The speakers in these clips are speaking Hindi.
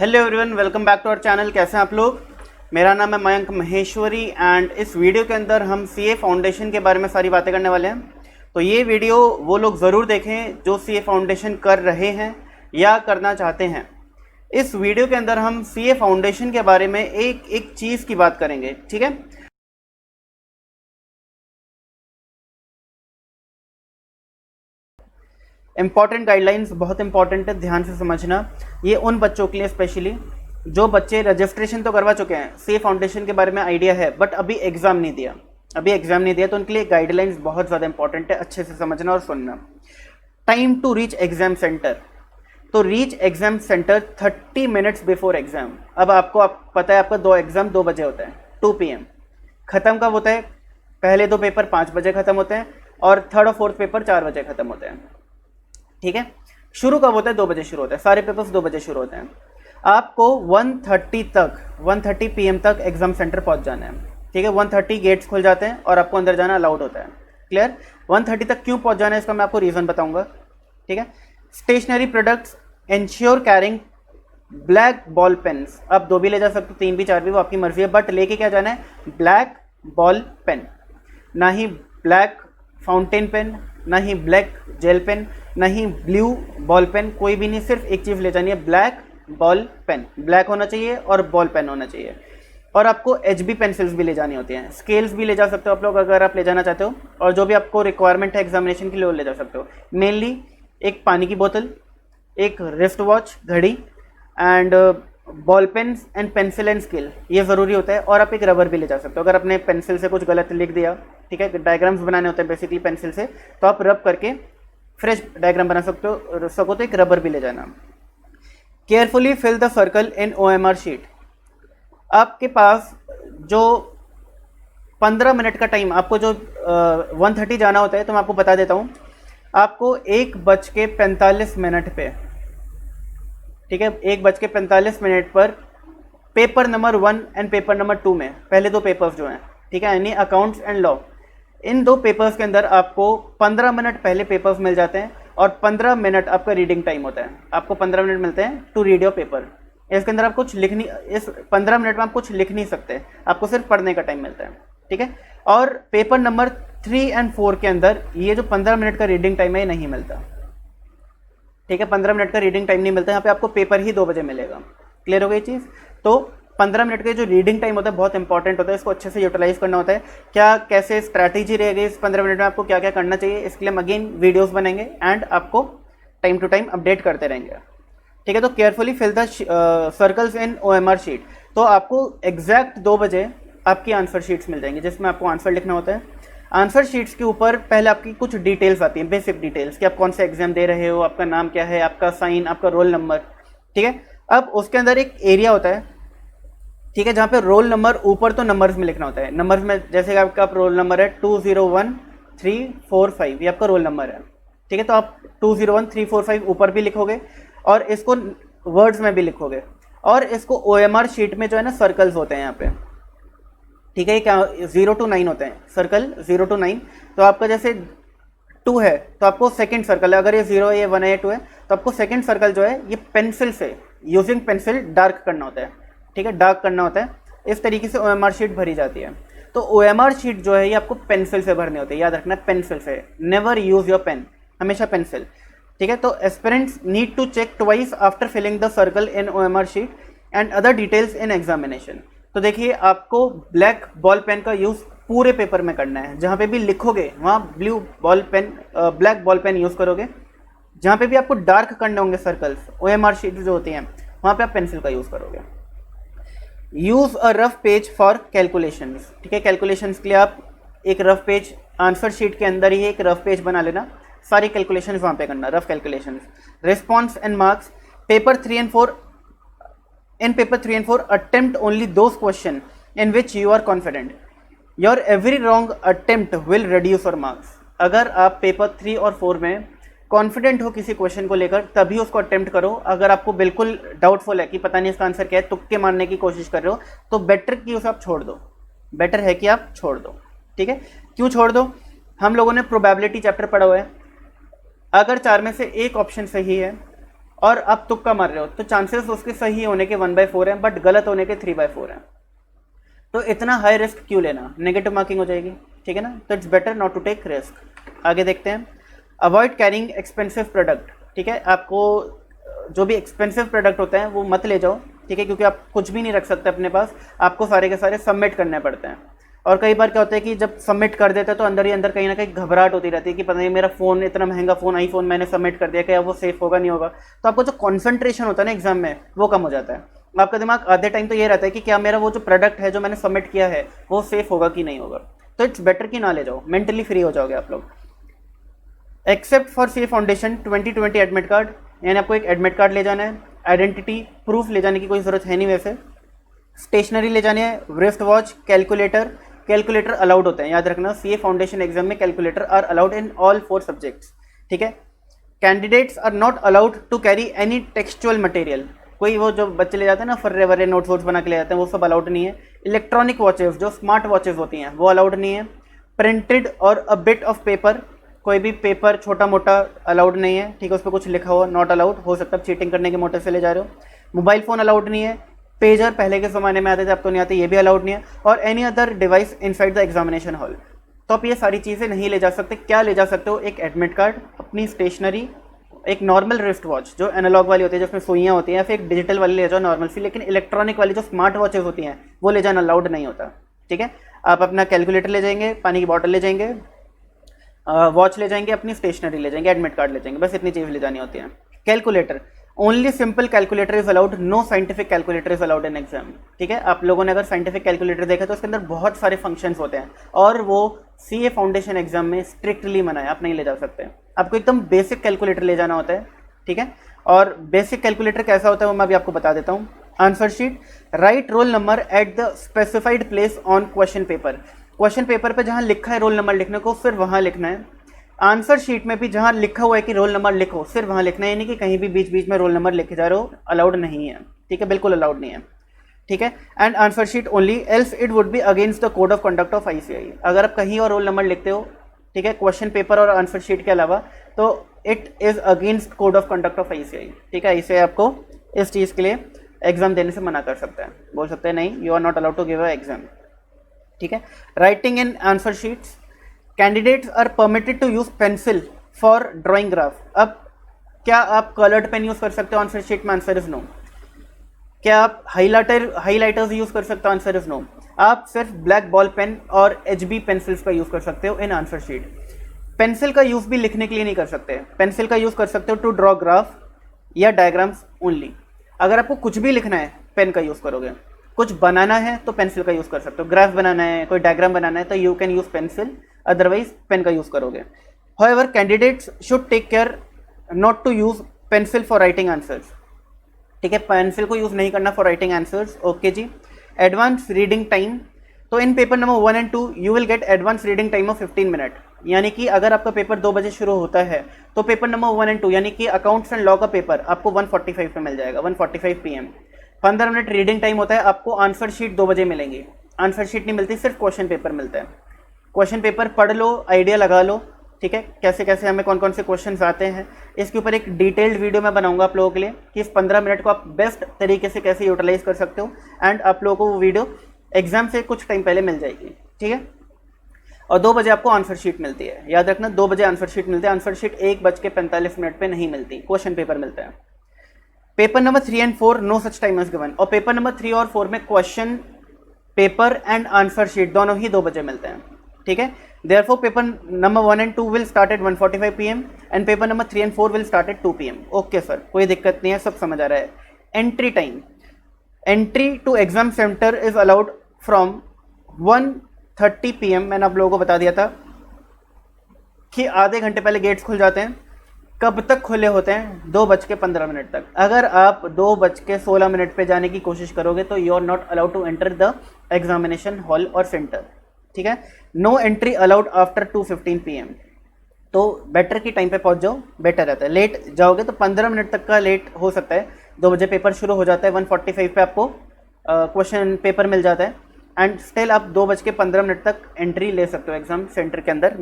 Hello everyone, welcome back to our channel. कैसे हैं आप लोग? मेरा नाम है मयंक महेश्वरी एंड इस वीडियो के अंदर हम सीए फाउंडेशन के बारे में सारी बातें करने वाले हैं। तो ये वीडियो वो लोग ज़रूर देखें जो सीए फाउंडेशन कर रहे हैं या करना चाहते हैं। इस वीडियो के अंदर हम सीए फाउंडेशन के बारे में एक एक चीज़ की बात करेंगे, ठीक है। इंपॉर्टेंट गाइडलाइंस बहुत इंपॉर्टेंट है, ध्यान से समझना। ये उन बच्चों के लिए स्पेशली जो बच्चे रजिस्ट्रेशन तो करवा चुके हैं, सीए फाउंडेशन के बारे में आइडिया है बट अभी एग्ज़ाम नहीं दिया, तो उनके लिए गाइडलाइंस बहुत ज़्यादा इंपॉर्टेंट है। अच्छे से समझना और सुनना। Time to reach exam centre. तो reach exam centre 30 minutes before exam. अब आपको पता है आपका 2 एग्ज़ाम 2 बजे होता है, 2 PM। ख़त्म कब होता है? पहले 2 पेपर 5 बजे ख़त्म होते हैं और थर्ड और फोर्थ पेपर 4 बजे ख़त्म होते हैं, ठीक है। शुरू कब होता है? 2 बजे शुरू होता है, सारे पेपर्स 2 बजे शुरू होते हैं। आपको 1:30 PM तक एग्जाम सेंटर पहुंच जाना है, ठीक है। 1:30 गेट्स खुल जाते हैं और आपको अंदर जाना अलाउड होता है। क्लियर? 1:30 तक क्यों पहुंच जाना है इसका मैं आपको रीज़न बताऊंगा, ठीक है। Stationery products ensure carrying black ball pens. आप 2 भी ले जा सकते हो, 3 भी 4 भी, वो आपकी मर्जी है, बट लेके क्या जाना है? ब्लैक बॉल पेन, ना ही ब्लैक फाउंटेन पेन, ना ही ब्लैक जेल पेन, ना ही ब्लू बॉल पेन, कोई भी नहीं। सिर्फ एक चीज़ ले जानी है, ब्लैक बॉल पेन। ब्लैक होना चाहिए और बॉल पेन होना चाहिए। और आपको HB पेंसिल्स भी ले जानी होती हैं, स्केल्स भी ले जा सकते हो आप लोग अगर आप ले जाना चाहते हो। और जो भी आपको रिक्वायरमेंट है एग्जामिनेशन के लिए वो ले जा सकते हो। मेनली एक पानी की बोतल, एक रिस्ट वॉच घड़ी and ball pens and pencil and scale, ये ज़रूरी होता है। और आप एक रबर भी ले जा सकते हो अगर अपने पेंसिल से कुछ गलत लिख दिया, ठीक है। डायग्राम्स बनाने होते हैं बेसिकली पेंसिल से, तो आप रब करके फ्रेश डायग्राम बना सको तो एक रबर भी ले जाना। Carefully fill the circle in OMR sheet. आपके पास जो 15 मिनट का टाइम, आपको जो 1:30 जाना होता है, तो मैं आपको बता देता हूँ। आपको 1:45 पे, ठीक है, 1:45 पर paper number 1 and paper number 2 में पहले 2 पेपर्स जो हैं, ठीक है, यानी accounts and law, in 2 papers के अंदर आपको 15 मिनट पहले पेपर्स मिल जाते हैं और 15 मिनट आपका रीडिंग टाइम होता है। आपको 15 मिनट मिलते हैं टू रीड योर पेपर। इसके अंदर आप कुछ लिख नहीं, इस 15 मिनट में आप कुछ लिख नहीं सकते, आपको सिर्फ पढ़ने का टाइम मिलता है, ठीक है। और पेपर नंबर 3 एंड 4 के अंदर ये जो 15 मिनट का रीडिंग टाइम है ये नहीं मिलता, ठीक है। 15 मिनट का रीडिंग टाइम नहीं मिलता, यहाँ पे आपको पेपर ही 2 बजे मिलेगा। क्लियर हो गई चीज़? तो 15 मिनट का जो रीडिंग टाइम होता है बहुत इंपॉर्टेंट होता है, इसको अच्छे से यूटिलाइज करना होता है। क्या कैसे स्ट्रैटेजी रहेगी इस 15 मिनट में, आपको क्या क्या करना चाहिए, इसके लिए हम अगेन वीडियोस बनेंगे एंड आपको टाइम टू टाइम अपडेट करते रहेंगे, ठीक है। तो carefully fill the circles in OMR sheet. तो आपको एग्जैक्ट 2 बजे आपकी आंसर शीट्स मिल जाएंगी जिसमें आपको आंसर लिखना होता है। आंसर शीट्स के ऊपर पहले आपकी कुछ डिटेल्स आती हैं, बेसिक डिटेल्स, कि आप कौन सा एग्जाम दे रहे हो, आपका नाम क्या है, आपका साइन, आपका रोल नंबर, ठीक है। अब उसके अंदर एक एरिया होता है, ठीक है, जहाँ पे रोल नंबर ऊपर तो नंबर्स में लिखना होता है। नंबर्स में जैसे आपका रोल नंबर है 201345, ये आपका रोल नंबर है, ठीक है। तो आप 201345 ऊपर भी लिखोगे और इसको वर्ड्स में भी लिखोगे। और इसको OMR शीट में जो है ना सर्कल्स होते हैं यहाँ पे, ठीक है। क्या 0 to 9 होते हैं सर्कल, 0 to 9। तो आपका जैसे 2 है तो आपको सेकंड सर्कल है, अगर ये 0 है, ये 1 है, ये 2 है, तो आपको सेकंड सर्कल जो है ये पेंसिल से, यूजिंग पेंसिल डार्क करना होता है, ठीक है, डार्क करना होता है। इस तरीके से OMR शीट भरी जाती है। तो OMR शीट जो है ये आपको पेंसिल से भरनी होती है, याद रखना, पेंसिल से। नेवर यूज योर पेन, हमेशा पेंसिल, ठीक है। तो aspirants need to check twice after filling the circle in OMR sheet and other details in examination. तो देखिए, आपको ब्लैक बॉल पेन का यूज़ पूरे पेपर में करना है। जहाँ पे भी लिखोगे वहाँ blue ball pen, black ball pen use करोगे। जहाँ पे भी आपको डार्क करने होंगे सर्कल्स, OMR शीट जो होती हैं, वहाँ पे आप पेंसिल का यूज़ करोगे। Use a rough page for calculations, ठीक है। कैलकुलेशंस के लिए आप एक रफ पेज, आंसर शीट के अंदर ही एक रफ पेज बना लेना, सारी कैलकुलेशंस वहाँ पे करना, rough calculations. Response and marks. Paper 3 and 4, in paper 3 and 4 attempt only those question in which you are confident. Your every wrong attempt will reduce your marks. अगर आप पेपर 3 और 4 में कॉन्फिडेंट हो किसी क्वेश्चन को लेकर तभी उसको अटेम्प्ट करो। अगर आपको बिल्कुल डाउटफुल है कि पता नहीं इसका आंसर क्या है, तुक्के मारने की कोशिश कर रहे हो, तो बेटर कि उसे आप छोड़ दो, बेटर है कि आप छोड़ दो, ठीक है। क्यों छोड़ दो? हम लोगों ने प्रोबेबिलिटी चैप्टर पढ़ा हुआ है। अगर 4 में से एक ऑप्शन सही है और आप तुक्का मार रहे हो, तो चांसेस उसके सही होने के 1/4 हैं, बट गलत होने के 3/4 हैं। तो इतना हाई रिस्क क्यों लेना, नेगेटिव मार्किंग हो जाएगी, ठीक है ना। तो it's better not to take risk. आगे देखते हैं, अवॉइड कैरिंग एक्सपेंसिव प्रोडक्ट, ठीक है। आपको जो भी एक्सपेंसिव प्रोडक्ट होते हैं वो मत ले जाओ, ठीक है, क्योंकि आप कुछ भी नहीं रख सकते अपने पास, आपको सारे के सारे सबमिट करने पड़ते हैं। और कई बार क्या होता है कि जब सबमिट कर देते हैं तो अंदर ही अंदर कहीं ना कहीं घबराहट होती रहती है कि पता नहीं मेरा फ़ोन, इतना महंगा फ़ोन, आईफोन मैंने सबमिट कर दिया, क्या वो सेफ होगा नहीं होगा। तो आपको जो कॉन्सेंट्रेशन होता है ना एग्जाम में, वो कम हो जाता है। आपका दिमाग आधे टाइम तो ये रहता है कि क्या मेरा वो जो प्रोडक्ट है जो मैंने सबमिट किया है वो सेफ होगा कि नहीं होगा। तो इट्स बेटर कि ना ले जाओ, मेंटली फ्री हो जाओगे आप लोग। Except for C foundation 2020 admit card, यानी आपको एक एडमिट कार्ड ले जाना है, आइडेंटिटी प्रूफ ले जाने की कोई ज़रूरत है नहीं वैसे। स्टेशनरी ले जानी है, wrist watch, calculator, calculator allowed होते हैं, याद रखना सीए फाउंडेशन एग्जाम में calculator are allowed in all 4 subjects, ठीक है। Candidates are not allowed to carry any textual material, कोई वो जो बच्चे ले जाते हैं ना फर्रे वर्रे नोट्स वोट्स बना के ले जाते हैं, वो सब अलाउड नहीं है। इलेक्ट्रॉनिक वॉचेस जो स्मार्ट वॉचेस होती हैं वो अलाउड नहीं है। प्रिंटेड और अ बिट ऑफ पेपर, कोई भी पेपर छोटा मोटा अलाउड नहीं है, ठीक है, उस पर कुछ लिखा हुआ नॉट अलाउड, हो सकता है चीटिंग करने के मोटिव से ले जा रहे हो। मोबाइल फ़ोन अलाउड नहीं है। पेजर पहले के ज़माने में आते थे, अब तो नहीं आते, ये भी अलाउड नहीं है। और any other device inside the examination hall, तो आप ये सारी चीज़ें नहीं ले जा सकते। क्या ले जा सकते हो, एक एडमिट कार्ड, अपनी स्टेशनरी, एक नॉर्मल रिस्ट वॉच जो एनालॉग वाली होती है जिसमें सुइयाँ होती हैं, या फिर एक डिजिटल वाली ले जाओ नॉर्मल सी, लेकिन इलेक्ट्रॉनिक वाली जो स्मार्ट वॉचेस होती हैं वो ले जाना अलाउड नहीं होता, ठीक है। आप अपना कैलकुलेटर ले जाएंगे, पानी की बॉटल ले जाएंगे, वॉच ले जाएंगे, अपनी स्टेशनरी ले जाएंगे, एडमिट कार्ड ले जाएंगे, बस इतनी चीज़ ले जानी होती है। Calculator, only simple calculator is allowed, no scientific calculator is allowed in exam, ठीक है। आप लोगों ने अगर साइंटिफिक कैलकुलेटर देखा तो उसके अंदर बहुत सारे फंक्शंस होते हैं और वो सीए फाउंडेशन एग्जाम में स्ट्रिक्टली मना है, आप नहीं ले जा सकते। आपको एकदम बेसिक कैलकुलेटर ले जाना होता है, ठीक है। और बेसिक कैलकुलेटर कैसा होता है वो मैं अभी आपको बता देता हूँ। Answer sheet, right roll number at the specified place on question paper, question paper पे जहाँ लिखा है रोल नंबर लिखने को सिर्फ वहाँ लिखना है। आंसर शीट में भी जहाँ लिखा हुआ है कि रोल नंबर लिखो सिर्फ वहाँ लिखना है, यानी कि कहीं भी बीच बीच में रोल नंबर लिखे जा रहे हो अलाउड नहीं है, ठीक है, बिल्कुल अलाउड नहीं है, ठीक है। And answer sheet only, else it would be against the code of conduct of ICI, अगर आप कहीं और रोल नंबर लिखते हो, ठीक है, क्वेश्चन पेपर और आंसर शीट के अलावा, तो it is against code of conduct of ICI, ठीक है। आईसीआई आपको इस चीज़ के लिए एग्जाम देने से मना कर सकता है, बोल सकते हैं नहीं, you are not allowed to give a exam, ठीक है। Writing in answer sheets, candidates are permitted to use pencil for drawing graph. अब क्या आप कलर्ड पेन यूज कर सकते हो आंसर शीट में, आंसर इज नो। क्या आप हाइलाइटर्स यूज कर सकते हो, आंसर इज नो। आप सिर्फ ब्लैक बॉल पेन और एचबी पेंसिल्स का यूज कर सकते हो इन आंसर शीट। पेंसिल का यूज भी लिखने के लिए नहीं कर सकते, पेंसिल का यूज कर सकते हो टू ड्रॉ ग्राफ या डायग्राम्स ओनली। अगर आपको कुछ भी लिखना है पेन का यूज करोगे, कुछ बनाना है तो पेंसिल का यूज कर सकते हो, ग्राफ बनाना है, कोई डायग्राम बनाना है तो you can use pencil, otherwise pen का यूज करोगे। However candidates should take care not to use pencil for writing answers, ठीक है, पेंसिल को यूज नहीं करना फॉर राइटिंग आंसर्स, ओके जी। एडवांस रीडिंग टाइम, तो in paper number 1 and 2 you will get advance reading time of 15 minute, यानी कि अगर आपका पेपर 2 बजे शुरू होता है तो पेपर नंबर 1 and 2 यानी कि अकाउंट्स एंड लॉ का पेपर आपको 1:45 पे मिल जाएगा, 1:45 PM। 15 मिनट रीडिंग टाइम होता है, आपको आंसर शीट 2 बजे मिलेंगी, आंसर शीट नहीं मिलती, सिर्फ क्वेश्चन पेपर मिलता है। क्वेश्चन पेपर पढ़ लो, आइडिया लगा लो, ठीक है, कैसे कैसे हमें कौन कौन से क्वेश्चंस आते हैं, इसके ऊपर एक डिटेल्ड वीडियो मैं बनाऊंगा आप लोगों के लिए कि इस 15 मिनट को आप बेस्ट तरीके से कैसे यूटिलाइज कर सकते हो, एंड आप लोगों को वो वीडियो एग्जाम से कुछ टाइम पहले मिल जाएगी, ठीक है। और 2 बजे आपको आंसर शीट मिलती है, याद रखना 2 बजे आंसर शीट मिलती है, आंसर शीट 1:45 पे नहीं मिलती, क्वेश्चन पेपर मिलता है। Paper number 3 and 4 no such time is given, और पेपर नंबर 3 और 4 में question paper and answer sheet दोनों ही 2 बजे मिलते हैं, ठीक है। Therefore, paper number 1 and 2 will start at 1:45 PM and paper number 3 and 4 will start at 2 PM. Okay sir, कोई दिक्कत नहीं है, सब समझ आ रहा है। Entry time, entry to exam centre is allowed from 1:30 PM। मैंने आप लोगों को बता दिया था कि आधे घंटे पहले गेट्स खुल जाते हैं, कब तक खुले होते हैं, 2:15 तक। अगर आप 2:16 पे जाने की कोशिश करोगे तो you are not allowed to enter the examination hall और सेंटर, ठीक है। No entry allowed after 2:15 PM, तो बेटर की टाइम पे पहुंच जाओ, बेटर रहता है। लेट जाओगे तो 15 मिनट तक का लेट हो सकता है, 2 बजे पेपर शुरू हो जाता है, 1:45 पे आपको क्वेश्चन पेपर मिल जाता है, एंड स्टिल आप 2:15 तक एंट्री ले सकते हो एग्जाम सेंटर के अंदर,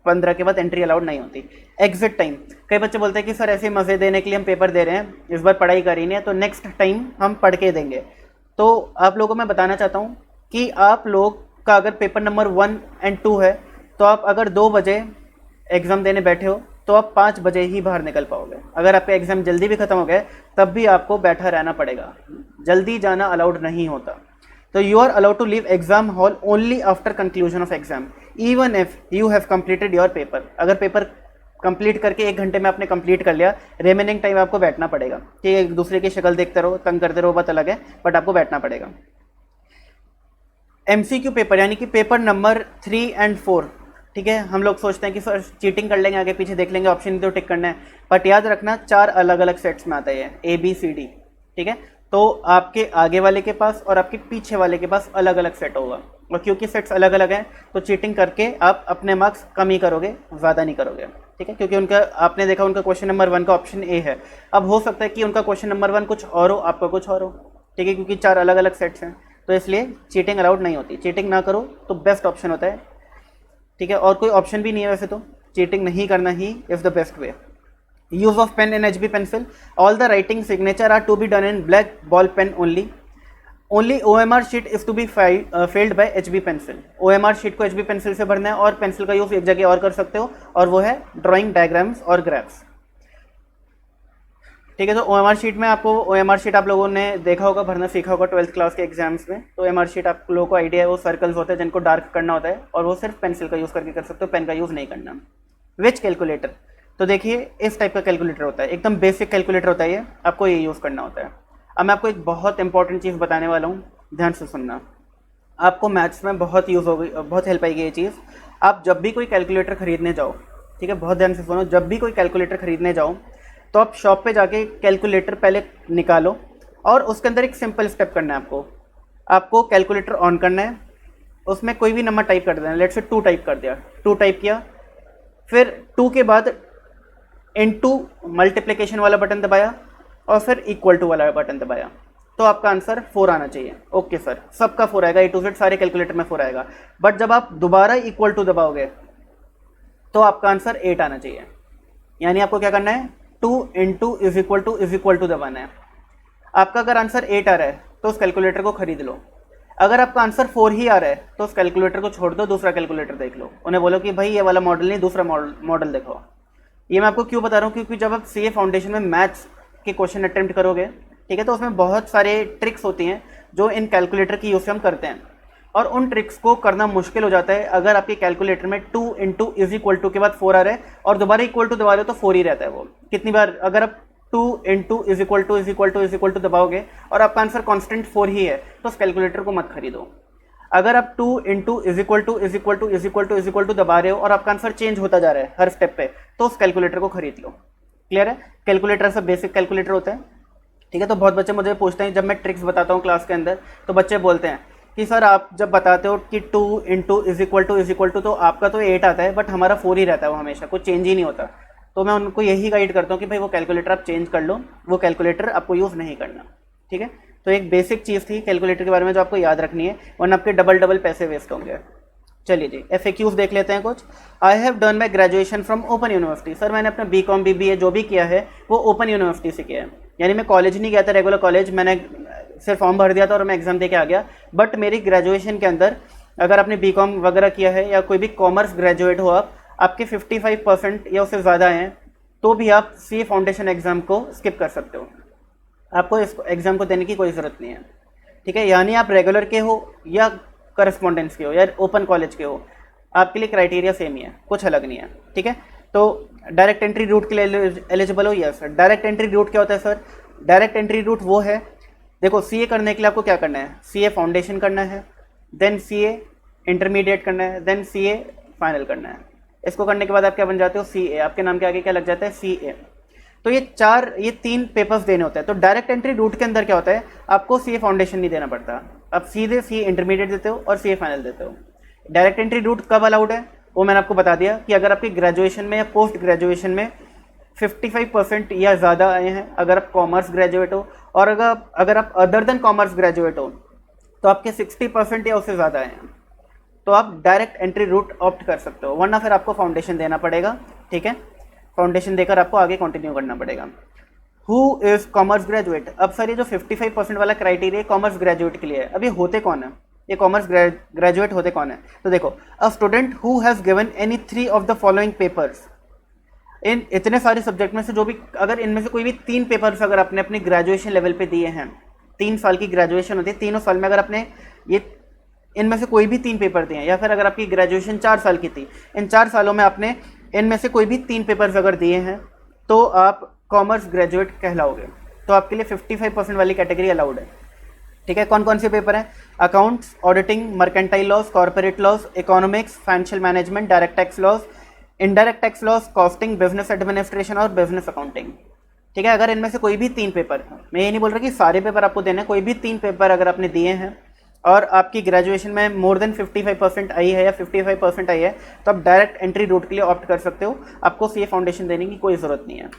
15 के बाद एंट्री अलाउड नहीं होती। एग्जिट टाइम, कई बच्चे बोलते हैं कि सर ऐसे मज़े देने के लिए हम पेपर दे रहे हैं, इस बार पढ़ाई करी नहीं है तो नेक्स्ट टाइम हम पढ़ के देंगे। तो आप लोगों को मैं बताना चाहता हूँ कि आप लोग का अगर पेपर नंबर 1 और 2 है तो आप अगर 2 बजे एग्ज़ाम देने बैठे हो तो आप 5 बजे ही बाहर निकल पाओगे। अगर आपका एग्ज़ाम जल्दी भी ख़त्म हो गया तब भी आपको बैठा रहना पड़ेगा, जल्दी जाना अलाउड नहीं होता। तो you are allowed to leave exam hall only after conclusion of exam even if you have completed your paper. अगर पेपर कंप्लीट करके 1 घंटे में आपने कंप्लीट कर लिया, रिमेनिंग टाइम आपको बैठना पड़ेगा। कि एक दूसरे की शक्ल देखते रहो, तंग करते रहो, बात अलग है, बट आपको बैठना पड़ेगा। MCQ पेपर यानी कि पेपर नंबर 3 और 4, ठीक है, हम लोग सोचते हैं कि सर चीटिंग कर लेंगे, आगे पीछे देख लेंगे, ऑप्शन तो टिक करना है, बट याद रखना 4 अलग अलग सेट्स में आता है ABCD, ठीक है। तो आपके आगे वाले के पास और आपके पीछे वाले के पास अलग अलग सेट होगा, और क्योंकि सेट्स अलग अलग हैं तो चीटिंग करके आप अपने मार्क्स कम ही करोगे, ज़्यादा नहीं करोगे, ठीक है। क्योंकि उनका आपने देखा उनका क्वेश्चन नंबर 1 का ऑप्शन A है, अब हो सकता है कि उनका क्वेश्चन नंबर 1 कुछ और हो, आपका कुछ और हो, ठीक है, क्योंकि 4 अलग अलग सेट्स हैं, तो इसलिए चीटिंग अलाउड नहीं होती। चीटिंग ना करो तो बेस्ट ऑप्शन होता है, ठीक है, और कोई ऑप्शन भी नहीं है वैसे तो, चीटिंग नहीं करना ही is the best way. Use of pen in HB pencil, all the writing signature are to be done in black ball pen only, only OMR sheet is to be filled by HB pencil. OMR sheet को HB पेंसिल से भरना है, और पेंसिल का यूज एक जगह और कर सकते हो, और वो है ड्राइंग डायग्राम्स और ग्राफ्स, ठीक है। तो OMR शीट में आपको, OMR शीट आप लोगों ने देखा होगा, भरना सीखा होगा 12th क्लास के एग्जाम्स में। तो OMR शीट आप लोगों को आइडिया है, वो सर्कल्स होते हैं जिनको डार्क करना होता है, और वो सिर्फ पेंसिल का यूज़ करके कर सकते हो, पेन का यूज़ नहीं करना। विच कैलकुलेटर, तो देखिए इस टाइप का कैलकुलेटर होता है, एकदम बेसिक कैलकुलेटर होता है ये, आपको ये यूज़ करना होता है। अब मैं आपको एक बहुत इंपॉर्टेंट चीज़ बताने वाला हूँ, ध्यान से सुनना, आपको मैथ्स में बहुत यूज़ होगी, बहुत हेल्प आएगी ये चीज़। आप जब भी कोई कैलकुलेटर खरीदने जाओ, ठीक है, बहुत ध्यान से सुनो, जब भी कोई कैलकुलेटर खरीदने जाओ तो आप शॉप पे जाके कैलकुलेटर पहले निकालो, और उसके अंदर एक सिंपल स्टेप करना है आपको। आपको कैलकुलेटर ऑन करना है, उसमें कोई भी नंबर टाइप कर देना, लेट से 2 टाइप कर दिया, 2 टाइप किया, फिर 2 के बाद इनटू मल्टीप्लिकेशन वाला बटन दबाया, और फिर इक्वल टू वाला बटन दबाया, तो आपका आंसर 4 आना चाहिए। ओके सर, सबका 4 आएगा, A to Z सारे कैलकुलेटर में 4 आएगा, बट जब आप दोबारा इक्वल टू दबाओगे तो आपका आंसर 8 आना चाहिए। यानी आपको क्या करना है, 2 इंटू इज इक्वल टू दबाना है। आपका अगर आंसर 8 आ रहा है तो उस कैलकुलेटर को खरीद लो, अगर आपका आंसर 4 ही आ रहा है तो उस कैलकुलेटर को छोड़ दो, दूसरा कैलकुलेटर देख लो, उन्हें बोलो कि भाई ये वाला मॉडल नहीं, दूसरा मॉडल देखो। ये मैं आपको क्यों बता रहा हूँ, क्योंकि जब आप CA फाउंडेशन में मैथ्स के क्वेश्चन अटेम्प्ट करोगे, ठीक है, तो उसमें बहुत सारे ट्रिक्स होती हैं जो इन कैलकुलेटर की यूज़ से हम करते हैं, और उन ट्रिक्स को करना मुश्किल हो जाता है अगर आपके कैलकुलेटर में 2 इंटू इज इक्वल टू के बाद 4 आ रहा है और दोबारा इक्वल टू दबा रहे हो तो 4 ही रहता है। वो कितनी बार, अगर आप 2 इंटू इज इक्वल टू दबाओगे और आपका आंसर कांस्टेंट 4 ही है तो उस कैलकुलेटर को मत खरीदो। अगर आप 2 इंटू इज इक्वल टू दबा रहे हो और आपका आंसर चेंज होता जा रहा है हर स्टेप पे, तो उस कैलकुलेटर को खरीद लो। क्लियर है? कैलकुलेटर सब बेसिक कैलकुलेटर होता है, ठीक है। तो बहुत बच्चे मुझे पूछते हैं, जब मैं ट्रिक्स बताता हूँ क्लास के अंदर, तो बच्चे बोलते हैं कि सर आप जब बताते हो कि 2 इंटू इज इक्वल टू तो आपका तो 8 आता है बट हमारा 4 ही रहता है, वो हमेशा कुछ चेंज ही नहीं होता। तो मैं उनको यही गाइड करता हूँ कि भाई वो कैलकुलेटर आप चेंज कर लो, वो कैलकुलेटर आपको यूज़ नहीं करना, ठीक है। तो एक बेसिक चीज़ थी कैलकुलेटर के बारे में जो आपको याद रखनी है, वरना आपके डबल पैसे वेस्ट होंगे। चलिए जी, FAQs देख लेते हैं कुछ। I have done my graduation from open university. Sir मैंने अपना BCom BBA जो भी किया है वो ओपन यूनिवर्सिटी से किया है, यानी मैं कॉलेज नहीं गया था, रेगुलर कॉलेज, मैंने सिर्फ फॉर्म भर दिया था और मैं एग्जाम दे के आ गया। बट मेरी ग्रेजुएशन के अंदर अगर आपने BCom वगैरह किया है या कोई भी कॉमर्स ग्रेजुएट हो आप, आपके 55% या उससे ज़्यादा हैं, तो भी आप CA फाउंडेशन एग्ज़ाम को स्किप कर सकते हो, आपको इस एग्ज़ाम को देने की कोई ज़रूरत नहीं है, ठीक है। यानी आप रेगुलर के हो या करस्पॉन्डेंस के हो या ओपन कॉलेज के हो, आपके लिए क्राइटेरिया सेम ही है, कुछ अलग नहीं है, ठीक है। तो डायरेक्ट एंट्री रूट के लिए एलिजिबल हो? Yes sir. Direct entry route क्या होता है सर? डायरेक्ट एंट्री रूट वो है, देखो CA करने के लिए आपको क्या करना है, CA फाउंडेशन करना है, देन CA इंटरमीडिएट करना है, देन CA फाइनल करना है। इसको करने के बाद आप क्या बन जाते हो, CA, आपके नाम के आगे क्या लग जाता है, CA। तो ये 3 पेपर्स देने होते हैं। तो डायरेक्ट एंट्री रूट के अंदर क्या होता है, आपको CA फाउंडेशन नहीं देना पड़ता, आप सीधे CA इंटरमीडिएट देते हो और CA फाइनल देते हो। डायरेक्ट एंट्री रूट कब अलाउड है वो मैंने आपको बता दिया कि अगर आपकी ग्रेजुएशन में या पोस्ट ग्रेजुएशन में 55% या ज़्यादा आए हैं, अगर आप कॉमर्स ग्रेजुएट हो, और अगर आप अदर देन कॉमर्स ग्रेजुएट हो तो आपके 60% या उससे ज़्यादा आए हैं, तो आप डायरेक्ट एंट्री रूट ऑप्ट कर सकते हो, वरना फिर आपको फाउंडेशन देना पड़ेगा, ठीक है, फाउंडेशन देकर आपको आगे कंटिन्यू करना पड़ेगा। हु इज कॉमर्स ग्रेजुएट, अब सर ये जो 55% वाला क्राइटेरिया कॉमर्स ग्रेजुएट के लिए है, अभी होते कौन है ये कॉमर्स ग्रेजुएट होते कौन है? तो देखो, a student who has given any 3 of the following papers, इन इतने सारे सब्जेक्ट में से जो भी, अगर इनमें से कोई भी 3 पेपर्स अगर आपने अपनी ग्रेजुएशन लेवल पे दिए हैं, 3 साल की ग्रेजुएशन होती है, तीनों साल में अगर आपने ये इनमें से कोई भी 3 पेपर दिए हैं, या फिर अगर आपकी ग्रेजुएशन 4 साल की थी, इन 4 सालों में आपने इनमें से कोई भी 3 पेपर्स अगर दिए हैं, तो आप कॉमर्स ग्रेजुएट कहलाओगे। तो आपके लिए 55% वाली कैटेगरी अलाउड है, ठीक है। कौन कौन से पेपर हैं? Accounts, auditing, mercantile laws, corporate laws, economics, financial management, direct tax laws, indirect tax laws, costing, business administration और बिजनेस अकाउंटिंग, ठीक है। अगर इनमें से कोई भी 3 पेपर, मैं ये नहीं बोल रहा कि सारे पेपर आपको देने हैं, कोई भी 3 पेपर अगर आपने दिए हैं और आपकी ग्रेजुएशन में मोर देन 55% आई है या 55% आई है, तो आप डायरेक्ट एंट्री रूट के लिए ऑप्ट कर सकते हो, आपको सीए फाउंडेशन देने की कोई ज़रूरत नहीं है।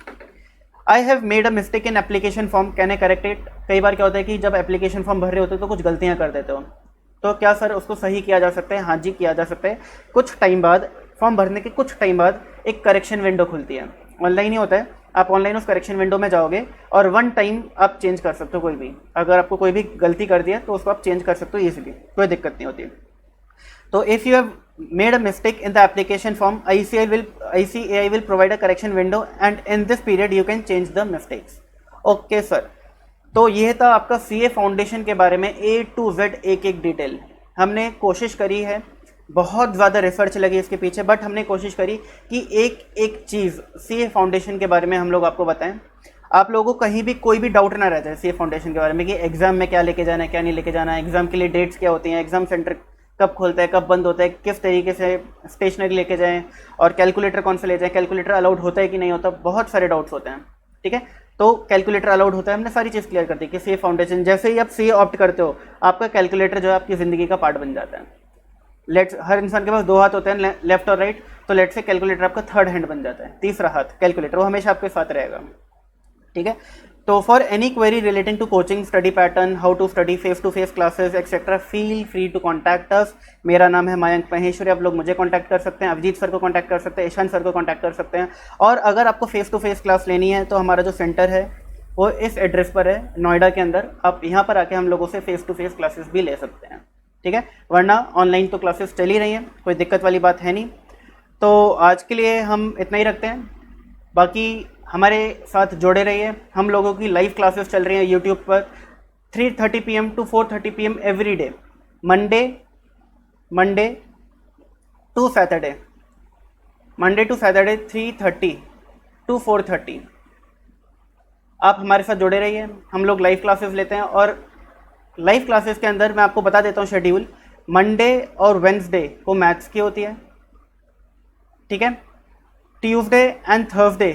I have made a mistake in application form, can I correct it? कई बार क्या होता है कि जब एप्लीकेशन फॉर्म भर रहे होते हो तो कुछ गलतियाँ कर देते हो, तो क्या सर उसको सही किया जा सकता है? हाँ जी, किया जा सकता है। कुछ टाइम बाद, फॉर्म भरने के कुछ टाइम बाद एक करेक्शन विंडो खुलती है, ऑनलाइन ही होता है, आप ऑनलाइन उस करेक्शन विंडो में जाओगे और 1 टाइम आप चेंज कर सकते हो, कोई भी अगर आपको कोई भी गलती कर दिया तो उसको आप चेंज कर सकते हो ईजिली, कोई दिक्कत नहीं होती। तो if you have made a mistake in the application form, ICAI will provide a correction window and in this period you can change the mistakes. Okay sir, तो ये था आपका सीए फाउंडेशन के बारे में A to Z एक एक डिटेल। हमने कोशिश करी है, बहुत ज़्यादा रिसर्च लगी इसके पीछे, बट हमने कोशिश करी कि एक एक चीज़ सीए फाउंडेशन के बारे में हम लोग आपको बताएं, आप लोगों को कहीं भी कोई भी डाउट ना रहता है सीए फाउंडेशन के बारे में कि एग्ज़ाम में क्या लेके जाना है, क्या नहीं लेके जाना है, एग्ज़ाम के लिए डेट्स क्या होती हैं, एग्ज़ाम सेंटर कब खोलता है, कब बंद होता है, किस तरीके से स्टेशनरी लेके जाएं, और कैलकुलेटर कौन सा ले जाएं, कैलकुलेटर अलाउड होता है कि नहीं होता, बहुत सारे डाउट्स होते हैं, ठीक है। तो कैलकुलेटर अलाउड होता है, हमने सारी चीज़ क्लियर कर दी कि सीए फाउंडेशन, जैसे ही आप सीए ऑप्ट करते हो, आपका कैलकुलेटर जो है आपकी ज़िंदगी का पार्ट बन जाता है। हर इंसान के पास 2 हाथ होते हैं, लेफ्ट और राइट, तो लेट से कैलकुलेटर आपका 3rd हैंड बन जाता है, तीसरा हाथ कैलकुलेटर, वो हमेशा आपके साथ रहेगा, ठीक है। तो for any query relating to coaching, study pattern, how to study, face to face classes etcetera, feel free to contact us. मेरा नाम है मयंक महेश्वरी, आप लोग मुझे कॉन्टैक्ट कर सकते हैं, अभिजीत सर को कॉन्टैक्ट कर सकते हैं, ईशान सर को कॉन्टैक्ट कर सकते हैं। और अगर आपको फेस टू फेस क्लास लेनी है तो हमारा जो सेंटर है वो इस एड्रेस पर है, नोएडा के अंदर। आप यहाँ पर आके हम लोगों से फेस टू फेस क्लासेस भी ले सकते हैं, ठीक है, वरना ऑनलाइन तो क्लासेस चल ही रही हैं, कोई दिक्कत वाली बात है नहीं। तो आज के लिए हम इतना ही रखते हैं, बाकी हमारे साथ जुड़े रहिए। हम लोगों की लाइव क्लासेस चल रही हैं यूट्यूब पर 3:30 PM to 4:30 PM every day, Monday to Saturday 3:30 to 4:30। आप हमारे साथ जुड़े रहिए, हम लोग लाइव क्लासेस लेते हैं, और लाइव क्लासेस के अंदर मैं आपको बता देता हूँ शेड्यूल। मंडे और वेंसडे को मैथ्स की होती है, ठीक है, ट्यूसडे एंड थर्सडे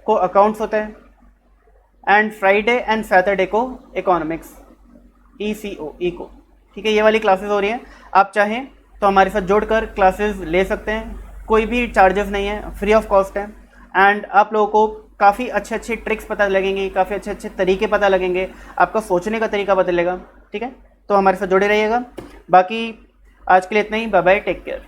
को अकाउंट्स होता है, एंड फ्राइडे एंड सैटरडे को इकोनॉमिक्स, ECO, ठीक है। ये वाली क्लासेस हो रही हैं, आप चाहें तो हमारे साथ जोड़कर क्लासेस ले सकते हैं, कोई भी चार्जेस नहीं है, फ्री ऑफ कॉस्ट है। एंड आप लोगों को काफ़ी अच्छे अच्छे ट्रिक्स पता लगेंगे, काफ़ी अच्छे अच्छे तरीके पता लगेंगे, आपका सोचने का तरीका बदलेगा, ठीक है। तो हमारे साथ जुड़े रहिएगा। बाकी आज के लिए इतना ही, बाय बाय, टेक केयर।